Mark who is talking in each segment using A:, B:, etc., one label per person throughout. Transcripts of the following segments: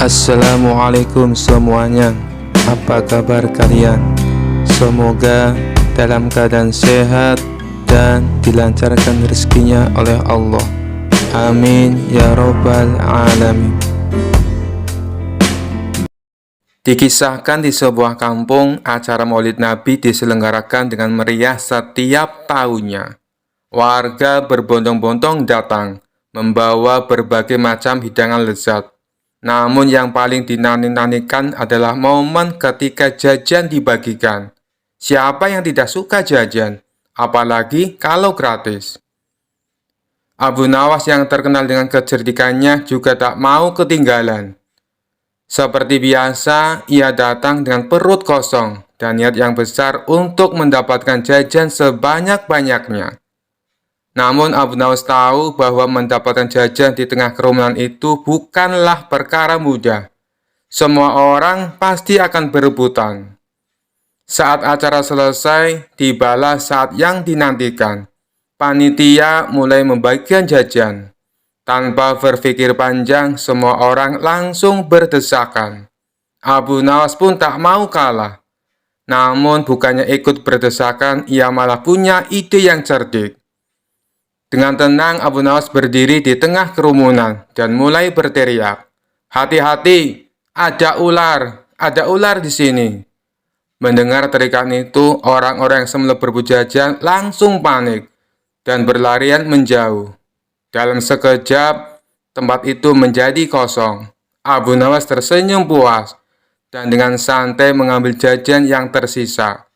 A: Assalamualaikum semuanya. Apa kabar kalian? Semoga dalam keadaan sehat dan dilancarkan rezekinya oleh Allah. Amin ya robbal alamin. Dikisahkan di sebuah kampung, acara Maulid Nabi diselenggarakan dengan meriah setiap tahunnya. Warga berbondong-bondong datang, membawa berbagai macam hidangan lezat. Namun yang paling dinanti-nantikan adalah momen ketika jajan dibagikan. Siapa yang tidak suka jajan? Apalagi kalau gratis. Abu Nawas yang terkenal dengan kecerdikannya juga tak mau ketinggalan. Seperti biasa, ia datang dengan perut kosong dan niat yang besar untuk mendapatkan jajan sebanyak-banyaknya. Namun Abu Nawas tahu bahwa mendapatkan jajan di tengah kerumunan itu bukanlah perkara mudah. Semua orang pasti akan berebutan. Saat acara selesai, tibalah saat yang dinantikan. Panitia mulai membagikan jajan. Tanpa berpikir panjang, semua orang langsung berdesakan. Abu Nawas pun tak mau kalah. Namun bukannya ikut berdesakan, ia malah punya ide yang cerdik. Dengan tenang, Abu Nawas berdiri di tengah kerumunan dan mulai berteriak, "Hati-hati, ada ular di sini." Mendengar teriakan itu, orang-orang yang semula berebut jajan langsung panik dan berlarian menjauh. Dalam sekejap, tempat itu menjadi kosong. Abu Nawas tersenyum puas dan dengan santai mengambil jajan yang tersisa.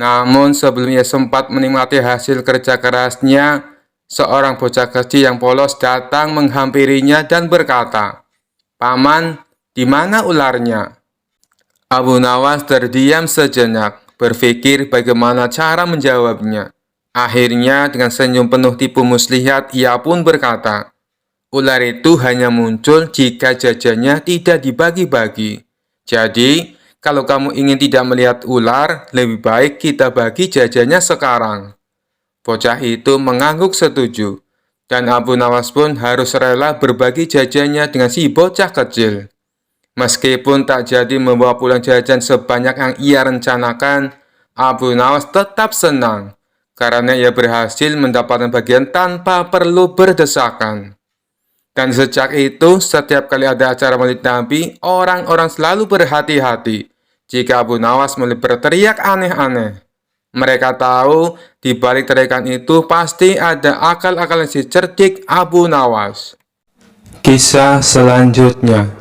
A: Namun sebelum ia sempat menikmati hasil kerja kerasnya, seorang bocah kecil yang polos datang menghampirinya dan berkata, "Paman, di mana ularnya?" Abu Nawas terdiam sejenak, berpikir bagaimana cara menjawabnya. Akhirnya dengan senyum penuh tipu muslihat, ia pun berkata, "Ular itu hanya muncul jika jajannya tidak dibagi-bagi. Jadi, kalau kamu ingin tidak melihat ular, lebih baik kita bagi jajannya sekarang." Bocah itu mengangguk setuju, dan Abu Nawas pun harus rela berbagi jajannya dengan si bocah kecil. Meskipun tak jadi membawa pulang jajan sebanyak yang ia rencanakan, Abu Nawas tetap senang, karena ia berhasil mendapatkan bagian tanpa perlu berdesakan. Dan sejak itu, setiap kali ada acara Maulid Nabi, orang-orang selalu berhati-hati jika Abu Nawas mulai berteriak aneh-aneh. Mereka tahu di balik teriakan itu pasti ada akal-akalan si cerdik Abu Nawas. Kisah selanjutnya.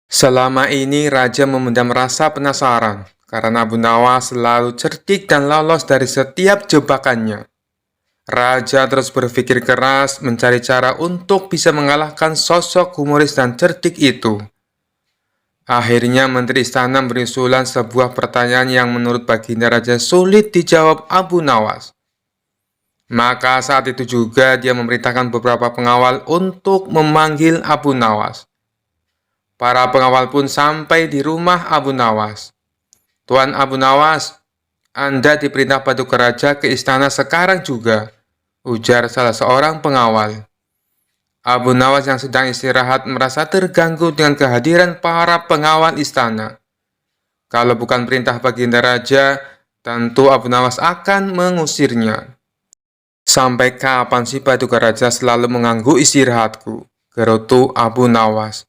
A: Selama ini Raja memendam rasa penasaran karena Abu Nawas selalu cerdik dan lolos dari setiap jebakannya. Raja terus berpikir keras mencari cara untuk bisa mengalahkan sosok humoris dan cerdik itu. Akhirnya Menteri Istana berusulan sebuah pertanyaan yang menurut Baginda Raja sulit dijawab Abu Nawas. Maka saat itu juga dia memerintahkan beberapa pengawal untuk memanggil Abu Nawas. Para pengawal pun sampai di rumah Abu Nawas. "Tuan Abu Nawas, Anda diperintah Paduka Raja ke istana sekarang juga," ujar salah seorang pengawal. Abu Nawas yang sedang istirahat merasa terganggu dengan kehadiran para pengawal istana. Kalau bukan perintah Baginda Raja, tentu Abu Nawas akan mengusirnya. "Sampai kapan sih Paduka Raja selalu mengganggu istirahatku?" gerutu Abu Nawas.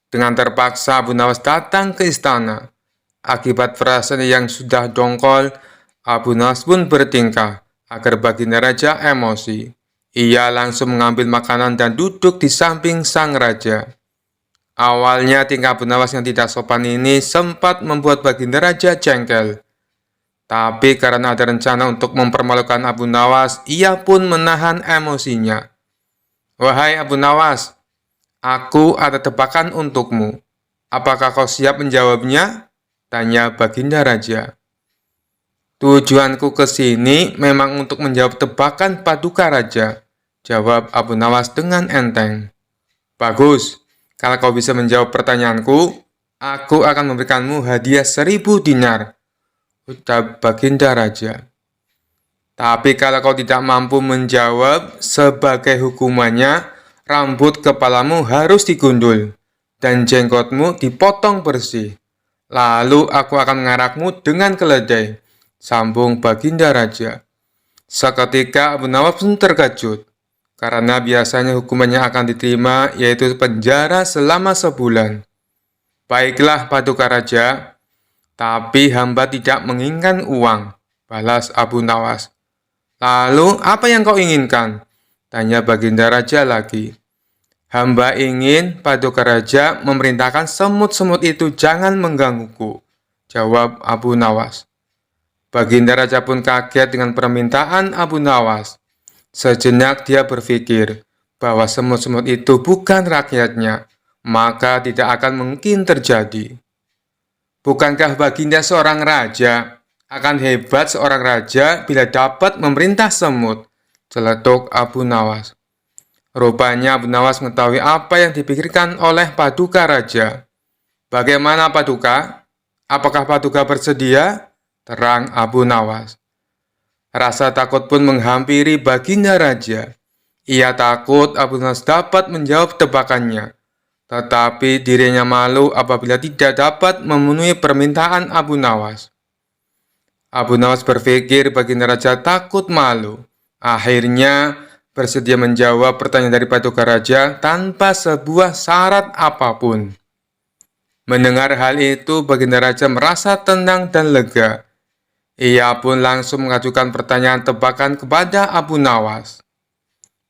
A: Dengan terpaksa Abu Nawas datang ke istana. Akibat perasaan yang sudah dongkol, Abu Nawas pun bertingkah agar Baginda Raja emosi. Ia langsung mengambil makanan dan duduk di samping sang raja. Awalnya tingkah Abu Nawas yang tidak sopan ini sempat membuat Baginda Raja jengkel. Tapi karena ada rencana untuk mempermalukan Abu Nawas, ia pun menahan emosinya. "Wahai Abu Nawas, aku ada tebakan untukmu. Apakah kau siap menjawabnya?" tanya Baginda Raja. "Tujuanku ke sini memang untuk menjawab tebakan Paduka Raja," jawab Abu Nawas dengan enteng. "Bagus, kalau kau bisa menjawab pertanyaanku, aku akan memberikanmu hadiah 1000 dinar, ucap Baginda Raja. "Tapi kalau kau tidak mampu menjawab, sebagai hukumannya, rambut kepalamu harus digundul," dan jenggotmu dipotong bersih. Lalu aku akan mengarakmu dengan keledai, sambung Baginda Raja. Seketika Abu Nawas pun terkejut, karena biasanya hukumannya akan diterima, yaitu penjara selama sebulan. Baiklah, Paduka Raja, tapi hamba tidak menginginkan uang, balas Abu Nawas. Lalu, apa yang kau inginkan? Tanya Baginda Raja lagi. Hamba ingin Paduka Raja memerintahkan semut-semut itu jangan menggangguku, jawab Abu Nawas. Baginda Raja pun kaget dengan permintaan Abu Nawas. Sejenak dia berpikir bahwa semut-semut itu bukan rakyatnya, maka tidak akan mungkin terjadi. Bukankah Baginda seorang raja? Akan hebat seorang raja bila dapat memerintah semut, celetuk Abu Nawas. Rupanya Abu Nawas mengetahui apa yang dipikirkan oleh Paduka Raja. Bagaimana Paduka? Apakah Paduka bersedia? Terang Abu Nawas. Rasa takut pun menghampiri Baginda Raja. Ia takut Abu Nawas dapat menjawab tebakannya. Tetapi dirinya malu apabila tidak dapat memenuhi permintaan Abu Nawas. Abu Nawas berpikir Baginda Raja takut malu. Akhirnya bersedia menjawab pertanyaan dari Paduka Raja tanpa sebuah syarat apapun. Mendengar hal itu, Baginda Raja merasa tenang dan lega. Ia pun langsung mengajukan pertanyaan tebakan kepada Abu Nawas.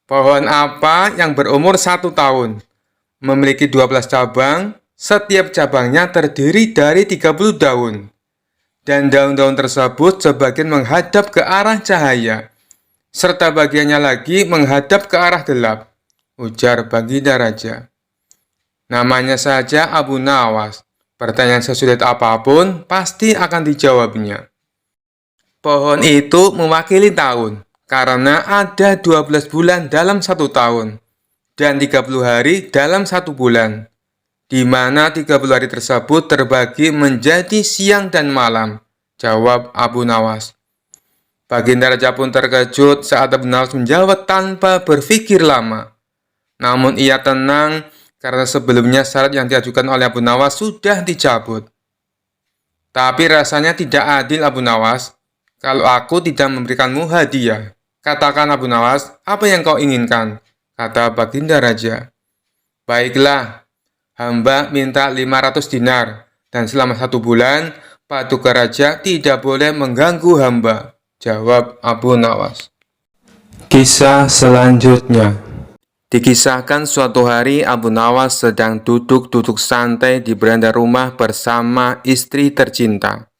A: Pohon apa yang berumur 1 tahun, memiliki 12 cabang, setiap cabangnya terdiri dari 30 daun, dan daun-daun tersebut sebagian menghadap ke arah cahaya, serta bagiannya lagi menghadap ke arah gelap, ujar Baginda Raja. Namanya saja Abu Nawas, pertanyaan sesulit apapun pasti akan dijawabnya. Pohon itu mewakili tahun, karena ada 12 bulan dalam 1 tahun, dan 30 hari dalam 1 bulan, di mana 30 hari tersebut terbagi menjadi siang dan malam, jawab Abu Nawas. Baginda Raja pun terkejut saat Abu Nawas menjawab tanpa berpikir lama. Namun ia tenang karena sebelumnya syarat yang diajukan oleh Abu Nawas sudah dicabut. Tapi rasanya tidak adil Abu Nawas, kalau aku tidak memberikanmu hadiah. Katakan Abu Nawas, apa yang kau inginkan? Kata Baginda Raja. Baiklah, hamba minta 500 dinar, dan selama 1 bulan, Paduka Raja tidak boleh mengganggu hamba, jawab Abu Nawas. Kisah selanjutnya. Dikisahkan suatu hari Abu Nawas sedang duduk-duduk santai di beranda rumah bersama istri tercinta.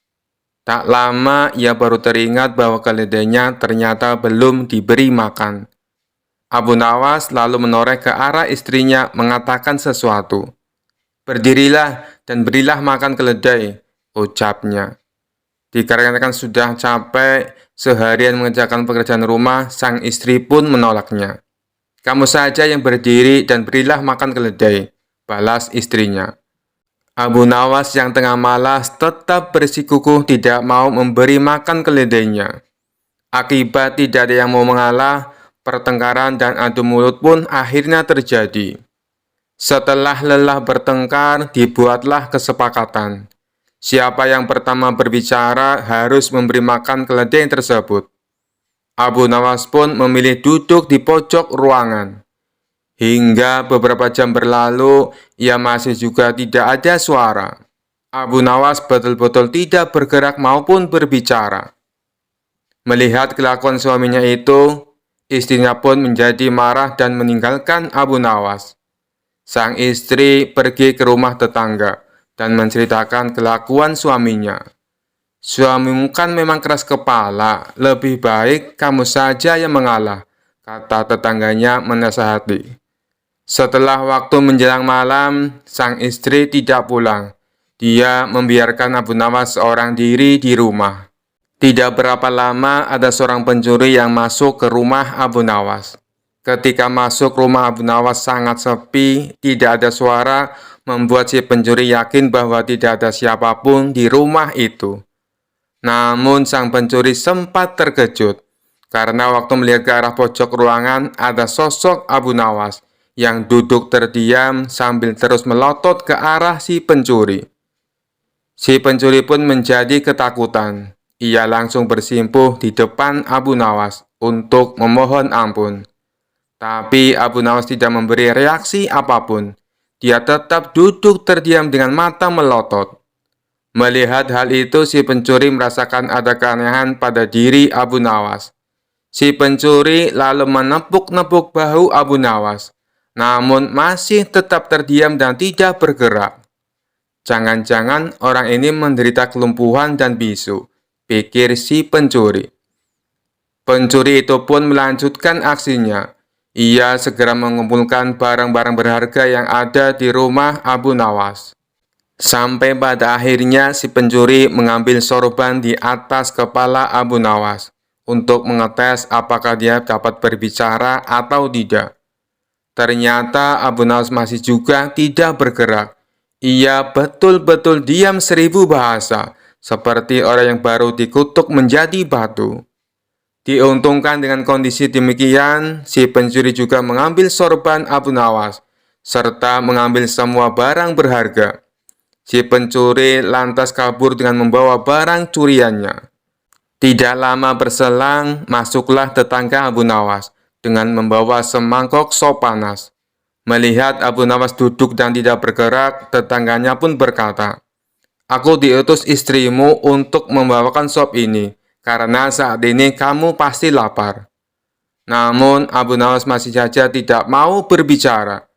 A: Tak lama ia baru teringat bahwa keledainya ternyata belum diberi makan. Abu Nawas lalu menoreh ke arah istrinya mengatakan sesuatu. Berdirilah dan berilah makan keledai, ucapnya. Dikarenakan sudah capek seharian mengerjakan pekerjaan rumah, sang istri pun menolaknya. Kamu saja yang berdiri dan berilah makan keledai, balas istrinya. Abu Nawas yang tengah malas tetap bersikukuh tidak mau memberi makan keledainya. Akibat tidak ada yang mau mengalah, pertengkaran dan adu mulut pun akhirnya terjadi. Setelah lelah bertengkar, dibuatlah kesepakatan. Siapa yang pertama berbicara harus memberi makan keledai tersebut. Abu Nawas pun memilih duduk di pojok ruangan. Hingga beberapa jam berlalu, ia masih juga tidak ada suara. Abu Nawas betul-betul tidak bergerak maupun berbicara. Melihat kelakuan suaminya itu, istrinya pun menjadi marah dan meninggalkan Abu Nawas. Sang istri pergi ke rumah tetangga dan menceritakan kelakuan suaminya. Suamimu kan memang keras kepala, lebih baik kamu saja yang mengalah, kata tetangganya menasihati. Setelah waktu menjelang malam, sang istri tidak pulang. Dia membiarkan Abu Nawas seorang diri di rumah. Tidak berapa lama ada seorang pencuri yang masuk ke rumah Abu Nawas. Ketika masuk rumah Abu Nawas sangat sepi, tidak ada suara, membuat si pencuri yakin bahwa tidak ada siapapun di rumah itu. Namun sang pencuri sempat terkejut, karena waktu melihat ke arah pojok ruangan ada sosok Abu Nawas yang duduk terdiam sambil terus melotot ke arah si pencuri. Si pencuri pun menjadi ketakutan. Ia langsung bersimpuh di depan Abu Nawas untuk memohon ampun. Tapi Abu Nawas tidak memberi reaksi apapun. Dia tetap duduk terdiam dengan mata melotot. Melihat hal itu, si pencuri merasakan ada keanehan pada diri Abu Nawas. Si pencuri lalu menepuk-nepuk bahu Abu Nawas, namun masih tetap terdiam dan tidak bergerak. Jangan-jangan orang ini menderita kelumpuhan dan bisu, pikir si pencuri. Pencuri itu pun melanjutkan aksinya. Ia segera mengumpulkan barang-barang berharga yang ada di rumah Abu Nawas. Sampai pada akhirnya si pencuri mengambil sorban di atas kepala Abu Nawas untuk mengetes apakah dia dapat berbicara atau tidak. Ternyata Abu Nawas masih juga tidak bergerak. Ia betul-betul diam 1000 bahasa, seperti orang yang baru dikutuk menjadi batu. Diuntungkan dengan kondisi demikian, si pencuri juga mengambil sorban Abu Nawas, serta mengambil semua barang berharga. Si pencuri lantas kabur dengan membawa barang curiannya. Tidak lama berselang, masuklah tetangga Abu Nawas dengan membawa semangkok sop panas. Melihat Abu Nawas duduk dan tidak bergerak, tetangganya pun berkata, "Aku diutus istrimu untuk membawakan sop ini, karena saat ini kamu pasti lapar." Namun Abu Nawas masih saja tidak mau berbicara.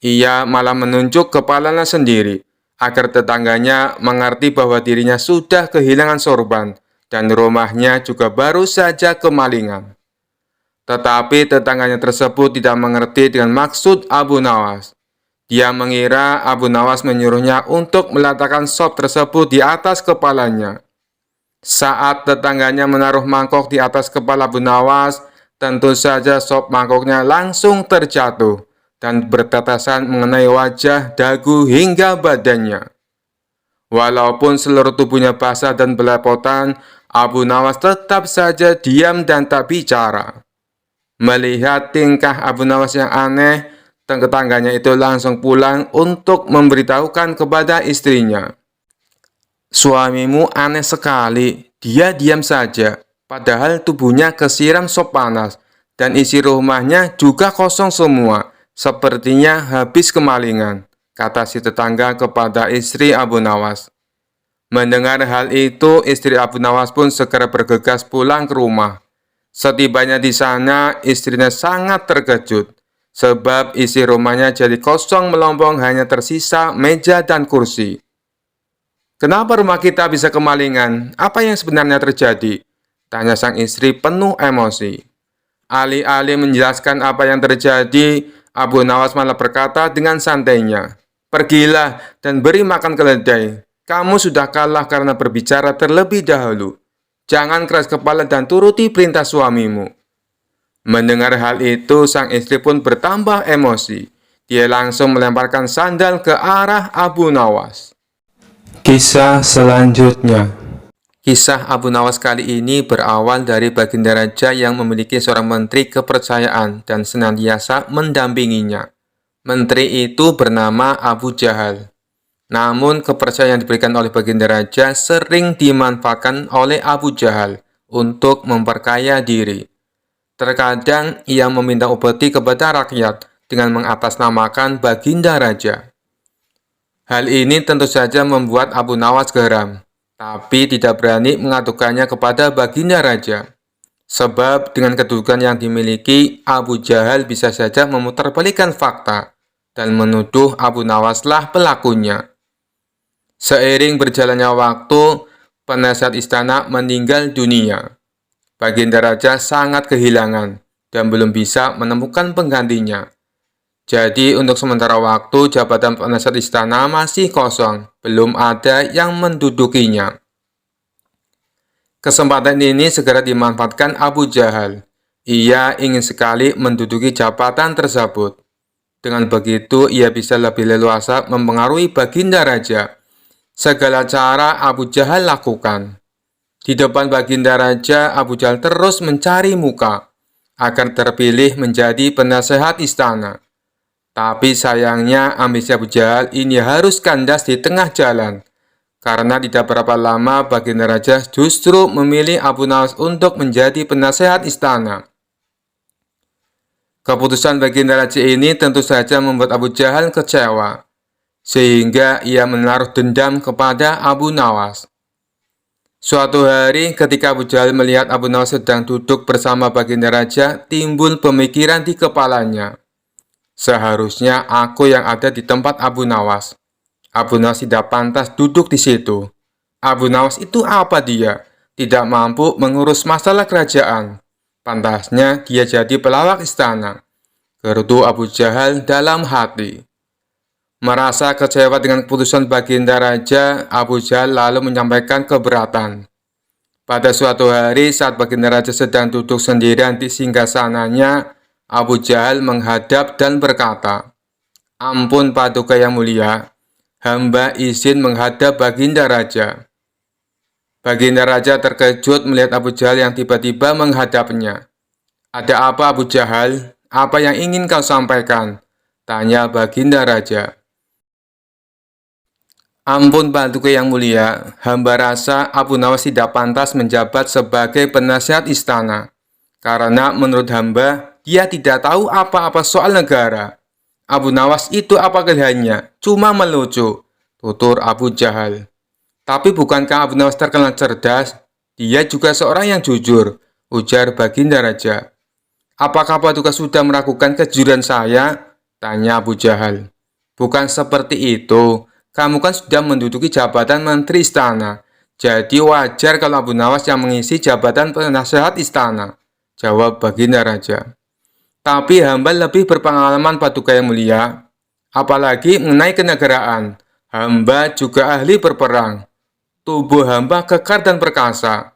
A: Ia malah menunjuk kepalanya sendiri, agar tetangganya mengerti bahwa dirinya sudah kehilangan sorban dan rumahnya juga baru saja kemalingan. Tetapi tetangganya tersebut tidak mengerti dengan maksud Abu Nawas. Dia mengira Abu Nawas menyuruhnya untuk meletakkan sop tersebut di atas kepalanya. Saat tetangganya menaruh mangkok di atas kepala Abu Nawas, tentu saja sop mangkoknya langsung terjatuh dan bertetesan mengenai wajah, dagu, hingga badannya. Walaupun seluruh tubuhnya basah dan belepotan, Abu Nawas tetap saja diam dan tak bicara. Melihat tingkah Abu Nawas yang aneh, tetangganya itu langsung pulang untuk memberitahukan kepada istrinya. "Suamimu aneh sekali, dia diam saja, padahal tubuhnya kesiram sop panas, dan isi rumahnya juga kosong semua, sepertinya habis kemalingan," kata si tetangga kepada istri Abu Nawas. Mendengar hal itu, istri Abu Nawas pun segera bergegas pulang ke rumah. Setibanya di sana, istrinya sangat terkejut, sebab isi rumahnya jadi kosong melompong, hanya tersisa meja dan kursi. "Kenapa rumah kita bisa kemalingan? Apa yang sebenarnya terjadi?" tanya sang istri penuh emosi. Alih-alih menjelaskan apa yang terjadi, Abu Nawas malah berkata dengan santainya, "Pergilah dan beri makan keledai. Kamu sudah kalah karena berbicara terlebih dahulu. Jangan keras kepala dan turuti perintah suamimu." Mendengar hal itu, sang istri pun bertambah emosi. Dia langsung melemparkan sandal ke arah Abu Nawas. Kisah selanjutnya. Kisah Abu Nawas kali ini berawal dari Baginda Raja yang memiliki seorang menteri kepercayaan dan senantiasa mendampinginya. Menteri itu bernama Abu Jahal. Namun, kepercayaan yang diberikan oleh Baginda Raja sering dimanfaatkan oleh Abu Jahal untuk memperkaya diri. Terkadang ia meminta upeti kepada rakyat dengan mengatasnamakan Baginda Raja. Hal ini tentu saja membuat Abu Nawas geram, tapi tidak berani mengadukannya kepada Baginda Raja. Sebab dengan kedudukan yang dimiliki, Abu Jahal bisa saja memutarbalikkan fakta dan menuduh Abu Nawaslah pelakunya. Seiring berjalannya waktu, penasihat istana meninggal dunia. Baginda Raja sangat kehilangan dan belum bisa menemukan penggantinya. Jadi untuk sementara waktu jabatan penasihat istana masih kosong, belum ada yang mendudukinya. Kesempatan ini segera dimanfaatkan Abu Jahal. Ia ingin sekali menduduki jabatan tersebut. Dengan begitu ia bisa lebih leluasa mempengaruhi Baginda Raja. Segala cara Abu Jahal lakukan. Di depan Baginda Raja, Abu Jahal terus mencari muka agar terpilih menjadi penasehat istana. Tapi sayangnya ambisi Abu Jahal ini harus kandas di tengah jalan. Karena tidak berapa lama Baginda Raja justru memilih Abu Nawas untuk menjadi penasehat istana. Keputusan Baginda Raja ini tentu saja membuat Abu Jahal kecewa, sehingga ia menaruh dendam kepada Abu Nawas. Suatu hari ketika Abu Jahal melihat Abu Nawas sedang duduk bersama Baginda Raja, timbul pemikiran di kepalanya. Seharusnya aku yang ada di tempat Abu Nawas. Abu Nawas tidak pantas duduk di situ. Abu Nawas itu apa dia? Tidak mampu mengurus masalah kerajaan. Pantasnya dia jadi pelawak istana. Gerutu Abu Jahal dalam hati. Merasa kecewa dengan keputusan Baginda Raja, Abu Jahal lalu menyampaikan keberatan. Pada suatu hari saat Baginda Raja sedang duduk sendirian di singgasananya, Abu Jahal menghadap dan berkata, "Ampun Paduka yang mulia, hamba izin menghadap Baginda Raja." Baginda Raja terkejut melihat Abu Jahal yang tiba-tiba menghadapnya. "Ada apa Abu Jahal? Apa yang ingin kau sampaikan?" tanya Baginda Raja. "Ampun Paduka yang mulia, hamba rasa Abu Nawas tidak pantas menjabat sebagai penasihat istana. Karena menurut hamba, dia tidak tahu apa-apa soal negara. Abu Nawas itu apa kelihayannya? Cuma melucu," tutur Abu Jahal. "Tapi bukankah Abu Nawas terkenal cerdas? Dia juga seorang yang jujur," ujar Baginda Raja. "Apakah Paduka sudah meragukan kejujuran saya?" tanya Abu Jahal. "Bukan seperti itu. Kamu kan sudah menduduki jabatan Menteri Istana. Jadi wajar kalau Abu Nawas yang mengisi jabatan penasehat istana," jawab Baginda Raja. "Tapi hamba lebih berpengalaman Paduka yang mulia. Apalagi mengenai kenegaraan. Hamba juga ahli berperang. Tubuh hamba kekar dan perkasa.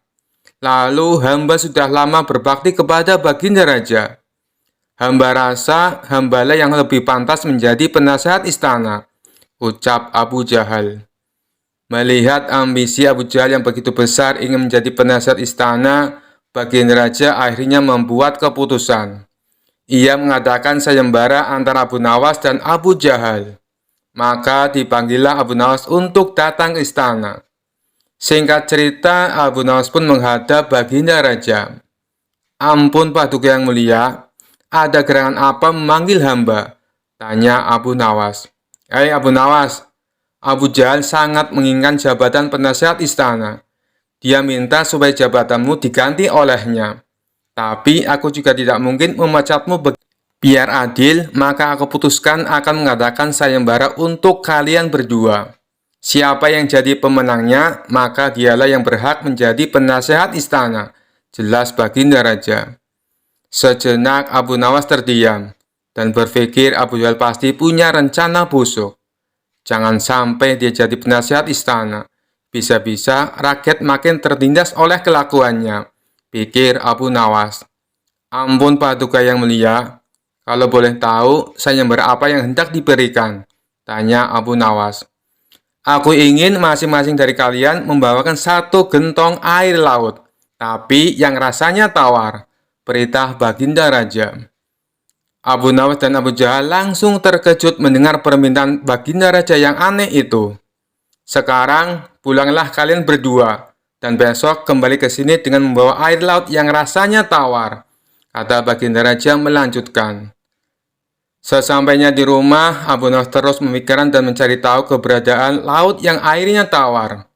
A: Lalu hamba sudah lama berbakti kepada Baginda Raja. Hamba rasa hambalah yang lebih pantas menjadi penasehat istana," ucap Abu Jahal. Melihat ambisi Abu Jahal yang begitu besar ingin menjadi penasihat istana, Baginda Raja akhirnya membuat keputusan. Ia mengadakan sayembara antara Abu Nawas dan Abu Jahal. Maka dipanggillah Abu Nawas untuk datang ke istana. Singkat cerita, Abu Nawas pun menghadap Baginda Raja. "Ampun Paduka yang mulia, ada gerangan apa memanggil hamba?" tanya Abu Nawas. "Hei Abu Nawas, Abu Jahal sangat menginginkan jabatan penasehat istana. Dia minta supaya jabatanmu diganti olehnya. Tapi aku juga tidak mungkin memecatmu biar adil, maka aku putuskan akan mengadakan sayembara untuk kalian berdua. Siapa yang jadi pemenangnya, maka dialah yang berhak menjadi penasehat istana," jelas Baginda Raja. Sejenak Abu Nawas terdiam dan berpikir Abu Jahal pasti punya rencana busuk. Jangan sampai dia jadi penasehat istana. Bisa-bisa rakyat makin tertindas oleh kelakuannya, pikir Abu Nawas. "Ampun Paduka yang mulia, kalau boleh tahu sayembara apa yang hendak diberikan?" tanya Abu Nawas. "Aku ingin masing-masing dari kalian membawakan satu gentong air laut, tapi yang rasanya tawar," perintah Baginda Raja. Abu Nawas dan Abu Jahal langsung terkejut mendengar permintaan Baginda Raja yang aneh itu. "Sekarang pulanglah kalian berdua, dan besok kembali ke sini dengan membawa air laut yang rasanya tawar," kata Baginda Raja melanjutkan. Sesampainya di rumah, Abu Nawas terus memikirkan dan mencari tahu keberadaan laut yang airnya tawar.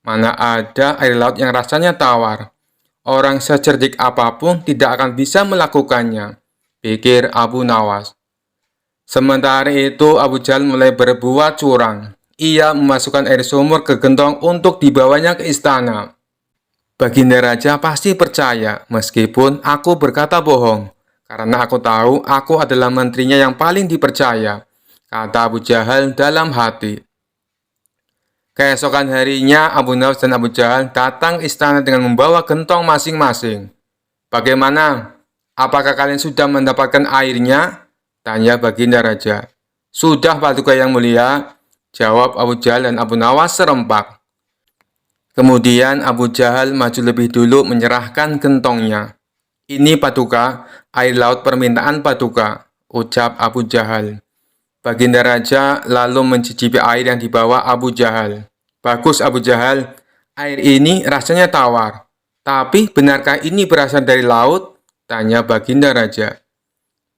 A: Mana ada air laut yang rasanya tawar? Orang secerdik apapun tidak akan bisa melakukannya, pikir Abu Nawas. Sementara itu, Abu Jahal mulai berbuat curang. Ia memasukkan air sumur ke gentong untuk dibawanya ke istana. "Baginda Raja pasti percaya, meskipun aku berkata bohong. Karena aku tahu aku adalah menterinya yang paling dipercaya," kata Abu Jahal dalam hati. Keesokan harinya, Abu Nawas dan Abu Jahal datang ke istana dengan membawa gentong masing-masing. "Bagaimana? Apakah kalian sudah mendapatkan airnya?" tanya Baginda Raja. "Sudah Paduka yang mulia," jawab Abu Jahal dan Abu Nawas serempak. Kemudian Abu Jahal maju lebih dulu menyerahkan gentongnya. "Ini Paduka, air laut permintaan Paduka," ucap Abu Jahal. Baginda Raja lalu mencicipi air yang dibawa Abu Jahal. Bagus Abu Jahal, air ini rasanya tawar. Tapi benarkah ini berasal dari laut? Tanya Baginda Raja.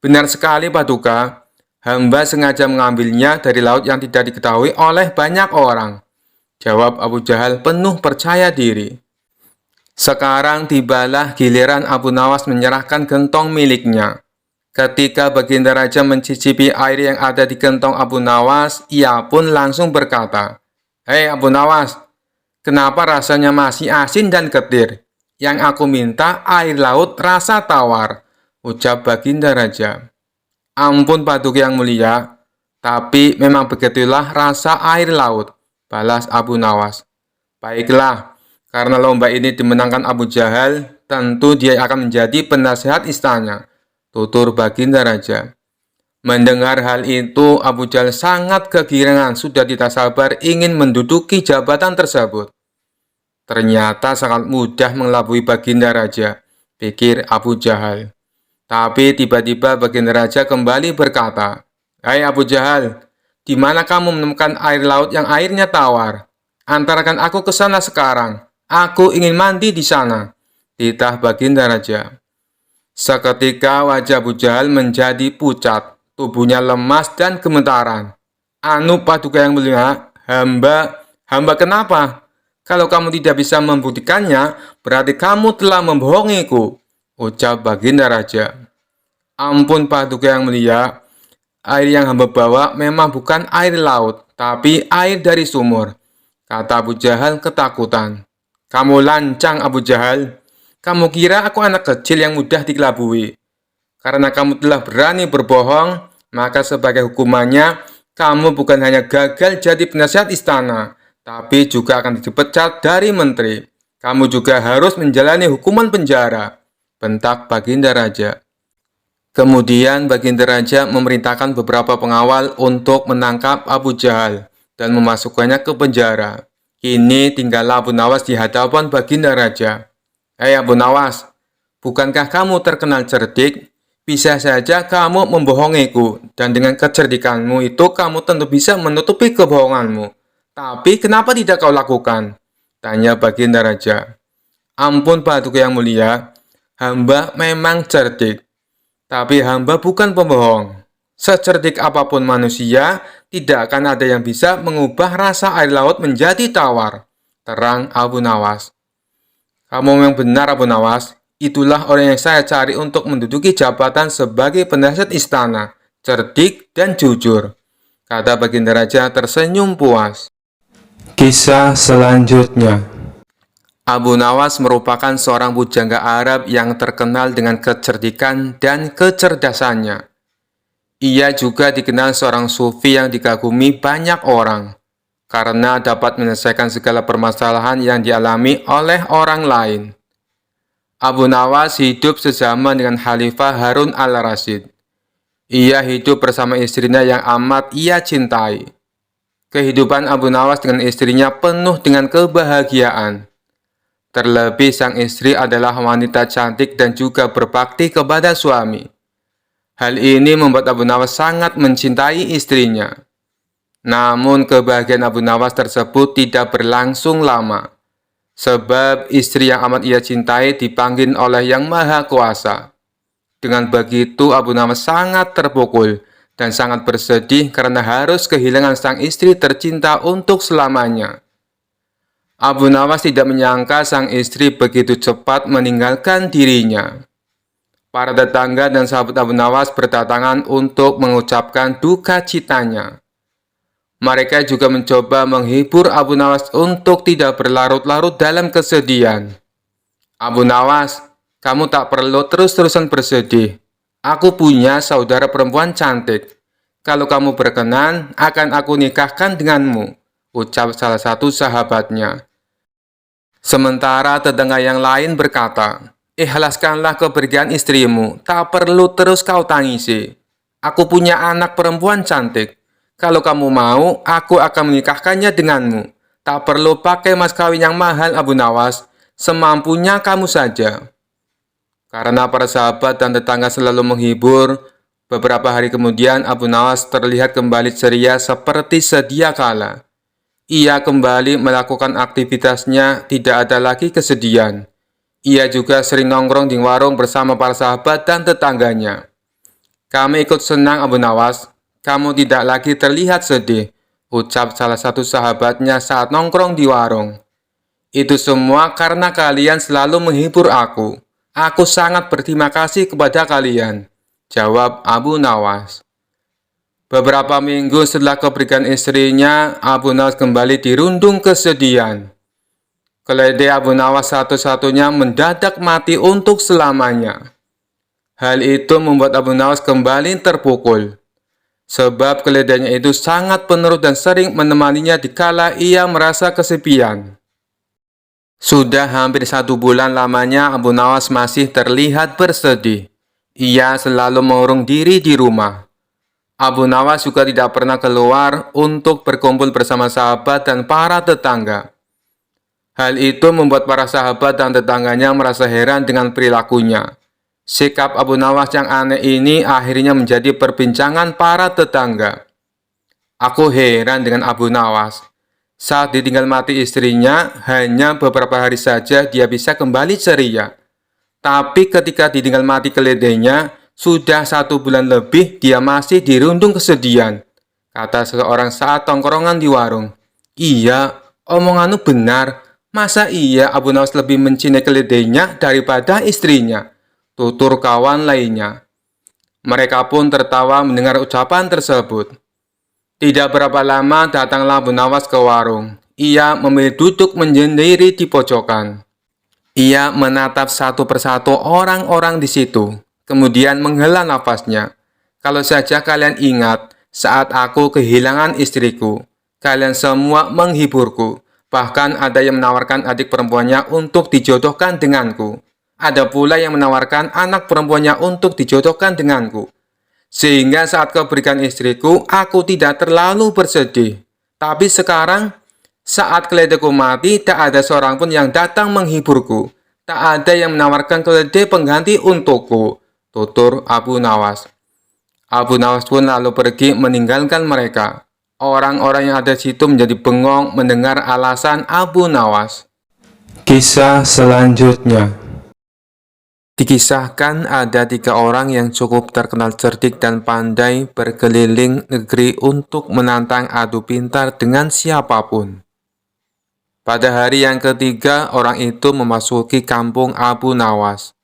A: Benar sekali Paduka, hamba sengaja mengambilnya dari laut yang tidak diketahui oleh banyak orang. Jawab Abu Jahal penuh percaya diri. Sekarang tibalah giliran Abu Nawas menyerahkan gentong miliknya. Ketika Baginda Raja mencicipi air yang ada di gentong Abu Nawas, ia pun langsung berkata, "Hei Abu Nawas, kenapa rasanya masih asin dan getir? Yang aku minta air laut rasa tawar," ucap Baginda Raja. "Ampun Paduka yang mulia, tapi memang begitulah rasa air laut," balas Abu Nawas. "Baiklah, karena lomba ini dimenangkan Abu Jahal, tentu dia akan menjadi penasehat istana," tutur Baginda Raja. Mendengar hal itu, Abu Jahal sangat kegirangan, sudah tidak sabar ingin menduduki jabatan tersebut. Ternyata sangat mudah mengelabui Baginda Raja, pikir Abu Jahal. Tapi tiba-tiba Baginda Raja kembali berkata, "Hai Abu Jahal, di mana kamu menemukan air laut yang airnya tawar? Antarkan aku ke sana sekarang. Aku ingin mandi di sana," titah Baginda Raja. Seketika wajah Abu Jahal menjadi pucat, tubuhnya lemas dan gemetaran. "Anu Paduka yang mulia, hamba kenapa? Kalau kamu tidak bisa membuktikannya, berarti kamu telah membohongiku," ucap Baginda Raja. "Ampun Paduka yang mulia, air yang hamba bawa memang bukan air laut, tapi air dari sumur," kata Abu Jahal ketakutan. "Kamu lancang Abu Jahal, kamu kira aku anak kecil yang mudah dikelabui? Karena kamu telah berani berbohong, maka sebagai hukumannya, kamu bukan hanya gagal jadi penasihat istana, tapi juga akan dipecat dari menteri. Kamu juga harus menjalani hukuman penjara," bentak Baginda Raja. Kemudian Baginda Raja memerintahkan beberapa pengawal untuk menangkap Abu Jahal dan memasukkannya ke penjara. Kini tinggallah Abu Nawas di hadapan Baginda Raja. "Hei Abu Nawas, bukankah kamu terkenal cerdik? Bisa saja kamu membohongiku, dan dengan kecerdikanmu itu kamu tentu bisa menutupi kebohonganmu. Tapi kenapa tidak kau lakukan?" tanya Baginda Raja. "Ampun Paduka yang mulia, hamba memang cerdik, tapi hamba bukan pembohong. Secerdik apapun manusia, tidak akan ada yang bisa mengubah rasa air laut menjadi tawar," terang Abu Nawas. "Kamu memang benar Abu Nawas, itulah orang yang saya cari untuk menduduki jabatan sebagai penasihat istana, cerdik dan jujur," kata Baginda Raja tersenyum puas. Kisah selanjutnya. Abu Nawas merupakan seorang pujangga Arab yang terkenal dengan kecerdikan dan kecerdasannya. Ia juga dikenal seorang sufi yang dikagumi banyak orang, karena dapat menyelesaikan segala permasalahan yang dialami oleh orang lain. Abu Nawas hidup sezaman dengan Khalifah Harun al-Rasyid. Ia hidup bersama istrinya yang amat ia cintai. Kehidupan Abu Nawas dengan istrinya penuh dengan kebahagiaan. Terlebih sang istri adalah wanita cantik dan juga berbakti kepada suami. Hal ini membuat Abu Nawas sangat mencintai istrinya. Namun kebahagiaan Abu Nawas tersebut tidak berlangsung lama, sebab istri yang amat ia cintai dipanggil oleh Yang Maha Kuasa. Dengan begitu Abu Nawas sangat terpukul dan sangat bersedih karena harus kehilangan sang istri tercinta untuk selamanya. Abu Nawas tidak menyangka sang istri begitu cepat meninggalkan dirinya. Para tetangga dan sahabat Abu Nawas berdatangan untuk mengucapkan duka citanya. Mereka juga mencoba menghibur Abu Nawas untuk tidak berlarut-larut dalam kesedihan. "Abu Nawas, kamu tak perlu terus-terusan bersedih. Aku punya saudara perempuan cantik. Kalau kamu berkenan, akan aku nikahkan denganmu," ucap salah satu sahabatnya. Sementara tetangga yang lain berkata, "Ikhlaskanlah kepergian istrimu, tak perlu terus kau tangisi. Aku punya anak perempuan cantik. Kalau kamu mau, aku akan menikahkannya denganmu. Tak perlu pakai mas kawin yang mahal Abu Nawas, semampunya kamu saja." Karena para sahabat dan tetangga selalu menghibur, Beberapa hari kemudian, Abu Nawas terlihat kembali ceria seperti sedia kala. Ia kembali melakukan aktivitasnya, tidak ada lagi kesedihan. Ia juga sering nongkrong di warung bersama para sahabat dan tetangganya. "Kami ikut senang, Abu Nawas. Kamu tidak lagi terlihat sedih," ucap salah satu sahabatnya saat nongkrong di warung. "Itu semua karena kalian selalu menghibur aku. Aku sangat berterima kasih kepada kalian," jawab Abu Nawas. Beberapa minggu setelah kepergian istrinya, Abu Nawas kembali dirundung kesedihan. Keledai Abu Nawas satu-satunya mendadak mati untuk selamanya. Hal itu membuat Abu Nawas kembali terpukul, sebab keledainya itu sangat penurut dan sering menemaninya dikala ia merasa kesepian. Sudah hampir 1 bulan lamanya Abu Nawas masih terlihat bersedih. Ia selalu mengurung diri di rumah. Abu Nawas juga tidak pernah keluar untuk berkumpul bersama sahabat dan para tetangga. Hal itu membuat para sahabat dan tetangganya merasa heran dengan perilakunya. Sikap Abu Nawas yang aneh ini akhirnya menjadi perbincangan para tetangga. "Aku heran dengan Abu Nawas. Saat ditinggal mati istrinya, hanya beberapa hari saja dia bisa kembali ceria. Tapi ketika ditinggal mati keledainya, sudah 1 bulan lebih dia masih dirundung kesedihan," kata seseorang saat tongkrongan di warung. "Iya, omonganmu benar. Masa iya Abu Nawas lebih mencintai keledainya daripada istrinya?" tutur kawan lainnya. Mereka pun tertawa mendengar ucapan tersebut. Tidak berapa lama datanglah Abu Nawas ke warung. Ia memilih duduk menyendiri di pojokan. Ia menatap satu persatu orang-orang di situ, kemudian menghela nafasnya. "Kalau saja kalian ingat, saat aku kehilangan istriku, kalian semua menghiburku. Bahkan ada yang menawarkan adik perempuannya untuk dijodohkan denganku. Ada pula yang menawarkan anak perempuannya untuk dijodohkan denganku. Sehingga saat kepergian istriku, aku tidak terlalu bersedih. Tapi sekarang, saat keledaiku mati, tak ada seorang pun yang datang menghiburku. Tak ada yang menawarkan keledai pengganti untukku," tutur Abu Nawas. Abu Nawas pun lalu pergi meninggalkan mereka. Orang-orang yang ada di situ menjadi bengong mendengar alasan Abu Nawas. Kisah selanjutnya. Dikisahkan ada 3 orang yang cukup terkenal cerdik dan pandai berkeliling negeri untuk menantang adu pintar dengan siapapun. Pada hari yang ketiga, orang itu memasuki kampung Abu Nawas.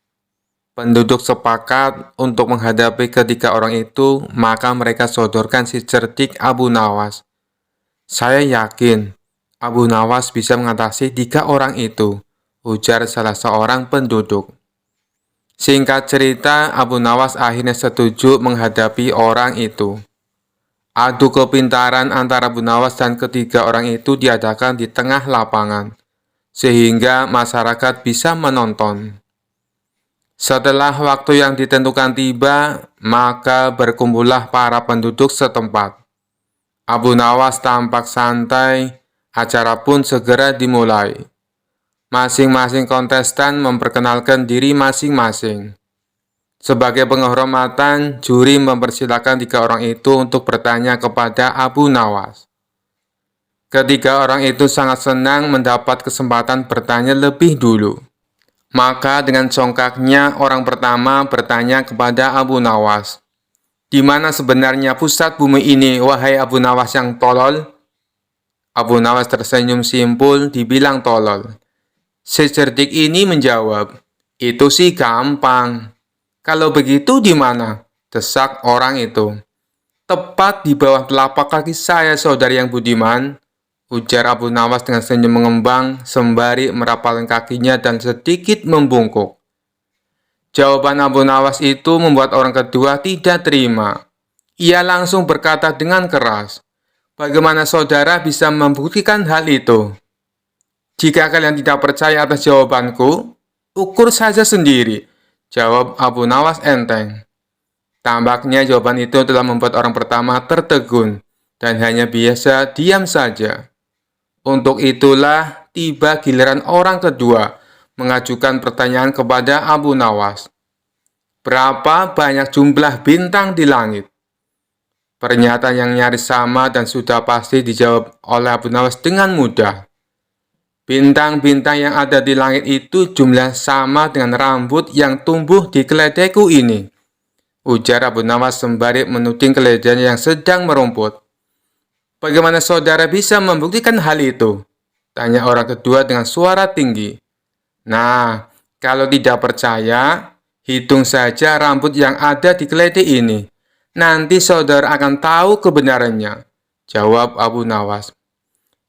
A: Penduduk sepakat untuk menghadapi ketiga orang itu, maka mereka sodorkan si cerdik Abu Nawas. "Saya yakin Abu Nawas bisa mengatasi 3 orang itu," ujar salah seorang penduduk. Singkat cerita, Abu Nawas akhirnya setuju menghadapi orang itu. Adu kepintaran antara Abu Nawas dan ketiga orang itu diadakan di tengah lapangan, sehingga masyarakat bisa menonton. Setelah waktu yang ditentukan tiba, maka berkumpullah para penduduk setempat. Abu Nawas tampak santai, acara pun segera dimulai. Masing-masing kontestan memperkenalkan diri masing-masing. Sebagai penghormatan, juri mempersilahkan 3 orang itu untuk bertanya kepada Abu Nawas. Ketiga orang itu sangat senang mendapat kesempatan bertanya lebih dulu. Maka dengan congkaknya, orang pertama bertanya kepada Abu Nawas, "Di mana sebenarnya pusat bumi ini, wahai Abu Nawas yang tolol?" Abu Nawas tersenyum simpul, dibilang tolol. Si cerdik ini menjawab, "Itu sih gampang." "Kalau begitu di mana?" desak orang itu. "Tepat di bawah telapak kaki saya, saudari yang budiman," ujar Abu Nawas dengan senyum mengembang sembari merapalkan kakinya dan sedikit membungkuk. Jawaban Abu Nawas itu membuat orang kedua tidak terima. Ia langsung berkata dengan keras, "Bagaimana saudara bisa membuktikan hal itu? Jika kalian tidak percaya atas jawabanku, ukur saja sendiri," jawab Abu Nawas enteng. Tampaknya jawaban itu telah membuat orang pertama tertegun dan hanya biasa diam saja. Untuk itulah tiba giliran orang kedua mengajukan pertanyaan kepada Abu Nawas. Berapa banyak jumlah bintang di langit? Pernyataan yang nyaris sama dan sudah pasti dijawab oleh Abu Nawas dengan mudah. Bintang-bintang yang ada di langit itu jumlah sama dengan rambut yang tumbuh di keledaiku ini, ujar Abu Nawas sembari menuding keledainya yang sedang merumput. Bagaimana saudara bisa membuktikan hal itu? Tanya orang kedua dengan suara tinggi. Nah, kalau tidak percaya, hitung saja rambut yang ada di keledai ini. Nanti saudara akan tahu kebenarannya, jawab Abu Nawas.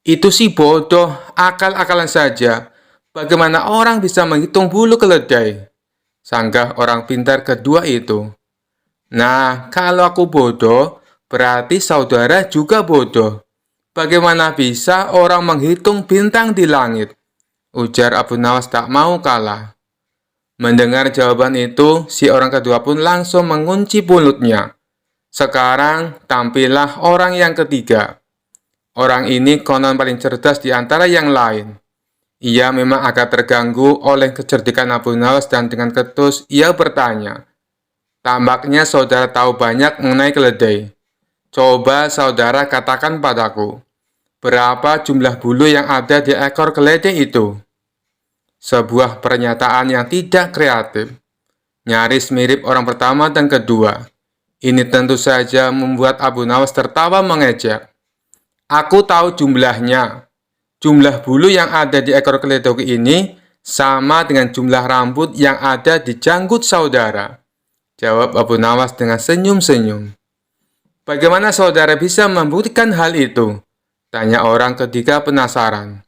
A: Itu sih bodoh, akal-akalan saja. Bagaimana orang bisa menghitung bulu keledai? Sanggah orang pintar kedua itu. Nah, kalau aku bodoh, berarti saudara juga bodoh. Bagaimana bisa orang menghitung bintang di langit? Ujar Abu Nawas tak mau kalah. Mendengar jawaban itu, si orang kedua pun langsung mengunci mulutnya. Sekarang, tampillah orang yang ketiga. Orang ini konon paling cerdas di antara yang lain. Ia memang agak terganggu oleh kecerdikan Abu Nawas dan dengan ketus ia bertanya, tampaknya saudara tahu banyak mengenai keledai. Coba saudara katakan padaku, berapa jumlah bulu yang ada di ekor keledai itu? Sebuah pernyataan yang tidak kreatif, nyaris mirip orang pertama dan kedua. Ini tentu saja membuat Abu Nawas tertawa mengejek. Aku tahu jumlahnya. Jumlah bulu yang ada di ekor keledai ini sama dengan jumlah rambut yang ada di janggut saudara, jawab Abu Nawas dengan senyum-senyum. Bagaimana saudara bisa membuktikan hal itu? Tanya orang ketiga penasaran.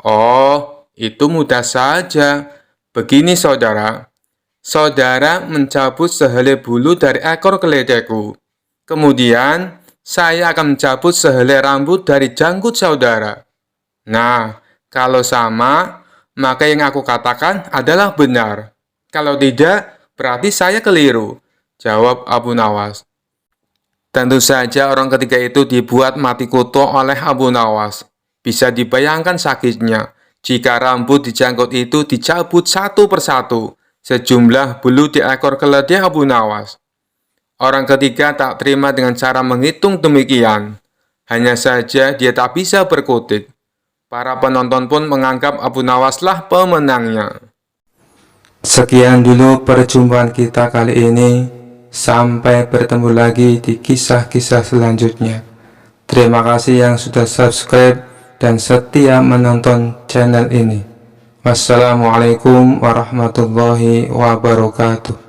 A: Oh, itu mudah saja. Begini saudara. Saudara mencabut sehelai bulu dari ekor keledaiku. Kemudian, saya akan mencabut sehelai rambut dari janggut saudara. Nah, kalau sama, maka yang aku katakan adalah benar. Kalau tidak, berarti saya keliru, jawab Abu Nawas. Tentu saja orang ketiga itu dibuat mati kutu oleh Abu Nawas. Bisa dibayangkan sakitnya jika rambut di janggut itu dicabut satu persatu, sejumlah bulu di ekor keledai Abu Nawas. Orang ketiga tak terima dengan cara menghitung demikian. Hanya saja dia tak bisa berkutik. Para penonton pun menganggap Abu Nawaslah pemenangnya. Sekian dulu perjumpaan kita kali ini. Sampai bertemu lagi di kisah-kisah selanjutnya. Terima kasih yang sudah subscribe dan setia menonton channel ini. Wassalamualaikum warahmatullahi wabarakatuh.